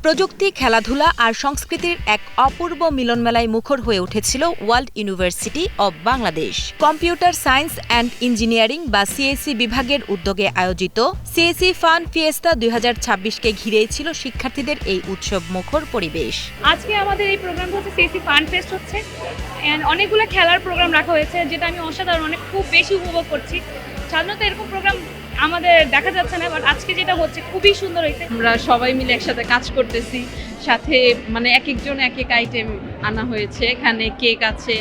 প্রযুক্তি, খেলাধুলা আর সংস্কৃতির এক অপূর্ব মিলনমেলায় মুখর হয়ে উঠেছিল world university of Bangladesh. Computer science and engineering বা সিএসসি বিভাগের উদ্যোগে আয়োজিত সিএসসি ফান ফিয়েস্তা 2026কে ঘিরেই ছিল শিক্ষার্থীদের এই উৎসব মুখর পরিবেশ। আজকে আমাদের এই প্রোগ্রামটা হচ্ছে সিএসসি ফান ফেস্ট হচ্ছে, এন্ড অনেকগুলো খেলার প্রোগ্রাম রাখা হয়েছে, যেটা আমি অসাধারণ খুব বেশি উপভোগ করছি। সাধারণত এরকম প্রোগ্রাম আমাদের দেখা যাচ্ছে না, বাট আজকে যেটা হচ্ছে খুবই সুন্দর হয়েছে। আমরা সবাই মিলে একসাথে কাজ করতেছি, সাথে এক একজন এক এক আইটেম আনা হয়েছে। এখানে কেক আছে,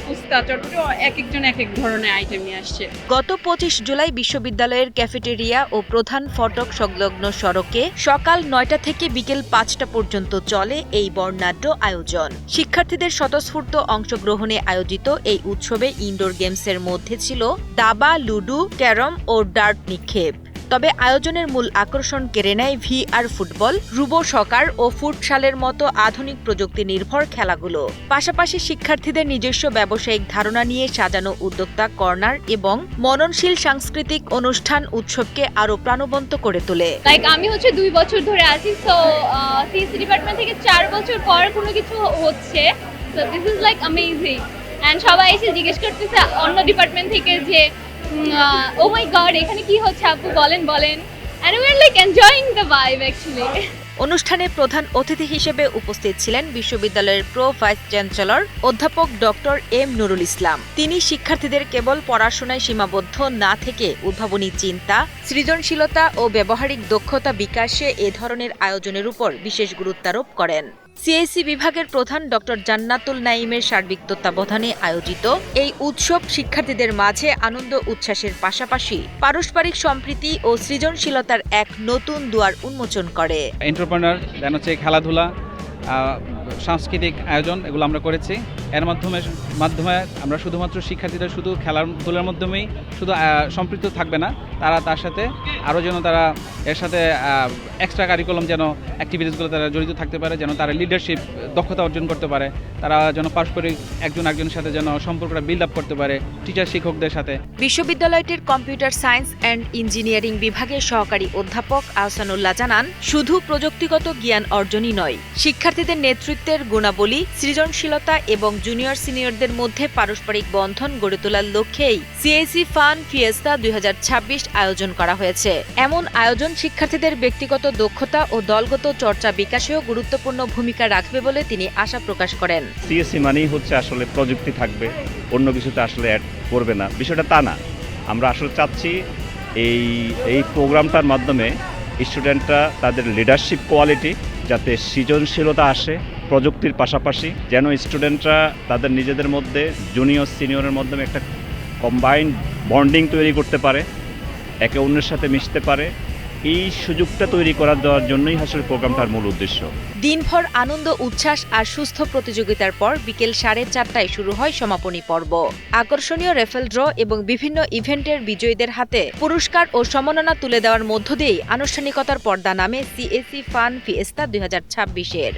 ফুচকা, চটপটি, এক একজন এক এক ধরনের আইটেম নিয়ে আসছে। গত 25 জুলাই বিশ্ববিদ্যালয়ের ক্যাফেটেরিয়া ও প্রধান ফটক সংলগ্ন সড়কে সকাল 9টা থেকে বিকেল 5টা পর্যন্ত চলে এই বর্ণাঢ্য আয়োজন। শিক্ষার্থীদের স্বতঃস্ফূর্ত অংশগ্রহণে আয়োজিত এই উৎসবে ইনডোর গেমসের মধ্যে ছিল দাবা, লুডু, ক্যারম ও ডার্ট নিক্ষেপ। তবে আয়োজনের মূল আকর্ষণ কেড়ে নেয় ভিআর ফুটবল, রুবো সকার ও ফুটসালের মতো আধুনিক প্রযুক্তি নির্ভর খেলাগুলো। পাশাপাশি শিক্ষার্থীদের নিজস্ব ব্যবসায়িক ধারণা নিয়ে সাজানো উদ্যোক্তা কর্নার এবং মননশীল সাংস্কৃতিক অনুষ্ঠান উৎসবকে আরো প্রাণবন্ত করে তোলে। আমি 2 বছর ধরে আছি, সো সিএসসি ডিপার্টমেন্ট থেকে 4 বছর পর কোনো কিছু হচ্ছে, so this is amazing. And সবাই এসে জিজ্ঞেস করতেছে অন্য ডিপার্টমেন্ট থেকে যে ও মাই গড, এখানে কি হচ্ছে আপু, বলেন। And we are enjoying the vibe actually. অনুষ্ঠানে প্রধান অতিথি হিসেবে উপস্থিত ছিলেন বিশ্ববিদ্যালয়ের প্রো ভাইস চ্যান্সেলর অধ্যাপক ডক্টর এম নুরুল ইসলাম। তিনি শিক্ষার্থীদের কেবল পড়াশোনায় সীমাবদ্ধ না থেকে উদ্ভাবনী চিন্তা, সৃজনশীলতা ও ব্যবহারিক দক্ষতা বিকাশে এ ধরনের আয়োজনের উপর বিশেষ গুরুত্বারোপ করেন। সিএসসি বিভাগের প্রধান ডক্টর জান্নাতুল নাইমের সার্বিক তত্ত্বাবধানে আয়োজিত এই উৎসব শিক্ষার্থীদের মাঝে আনন্দ উচ্ছ্বাসের পাশাপাশি পারস্পরিক সম্প্রীতি ও সৃজনশীলতার এক নতুন দুয়ার উন্মোচন করে। এন্টারপ্রেনার দেন হচ্ছে খেলাধুলা, সাংস্কৃতিক আয়োজন, এগুলো আমরা করেছি। এর মাধ্যমে আমরা শুধুমাত্র শিক্ষার্থীরা শুধু খেলাধুলার মাধ্যমেই শুধু সম্পৃক্ত থাকবে না, তারা তার সাথে আরও যেন তারা এর সাথে এক্সট্রা কারিকুলাম যেন অ্যাক্টিভিটিসগুলো তারা জড়িত থাকতে পারে, যেন তারা লিডারশিপ দক্ষতা অর্জন করতে পারে, তারা যেন পারস্পরিক একজন একজনের সাথে যেন সম্পর্কটা বিল্ড আপ করতে পারে টিচার শিক্ষকদের সাথে। বিশ্ববিদ্যালয়টির কম্পিউটার সায়েন্স অ্যান্ড ইঞ্জিনিয়ারিং বিভাগের সহকারী অধ্যাপক আহসানুল্লাহ জানান, শুধু প্রযুক্তিগত জ্ঞান অর্জনই নয়, শিক্ষার্থীদের নেতৃত্বের গুণাবলী, সৃজনশীলতা এবং জুনিয়র সিনিয়রদের মধ্যে পারস্পরিক বন্ধন গড়ে তোলার লক্ষ্যেই সিএসসি ফান ফিয়েস্তা 2026 আয়োজন করা হয়েছে। এমন আয়োজন শিক্ষার্থীদের ব্যক্তিগত দক্ষতা ও দলগত চর্চা বিকাশেও গুরুত্বপূর্ণ ভূমিকা রাখবে বলে তিনি আশা প্রকাশ করেন। সিএসসি মানেই হচ্ছে আসলে প্রযুক্তি থাকবে, অন্য কিছুতে আসলে অ্যাড করবে না, বিষয়টা তা না। আমরা আসলে চাচ্ছি এই প্রোগ্রামটার মাধ্যমে স্টুডেন্টরা তাদের লিডারশিপ কোয়ালিটি যাতে সৃজনশীলতা আসে, প্রযুক্তির পাশাপাশি যেন স্টুডেন্টরা তাদের নিজেদের মধ্যে জুনিয়র সিনিয়রের মাধ্যমে একটা কম্বাইন্ড বন্ডিং তৈরি করতে পারে, একে অন্যের সাথে মিশতে পারে। এই সুযোগটা তৈরি করার দেওয়ার জন্যই আসলে প্রোগ্রামটার মূল উদ্দেশ্য। দিনভর আনন্দ উচ্ছ্বাস আর সুস্থ প্রতিযোগিতার পর বিকেল 4:30টায় শুরু হয় সমাপনী পর্ব। আকর্ষণীয় রেফেল ড্র এবং বিভিন্ন ইভেন্টের বিজয়ীদের হাতে পুরস্কার ও সম্মাননা তুলে দেওয়ার মধ্য দিয়েই আনুষ্ঠানিকতার পর্দা নামে সিএসসি ফান ফিয়েস্তা 2026-এর।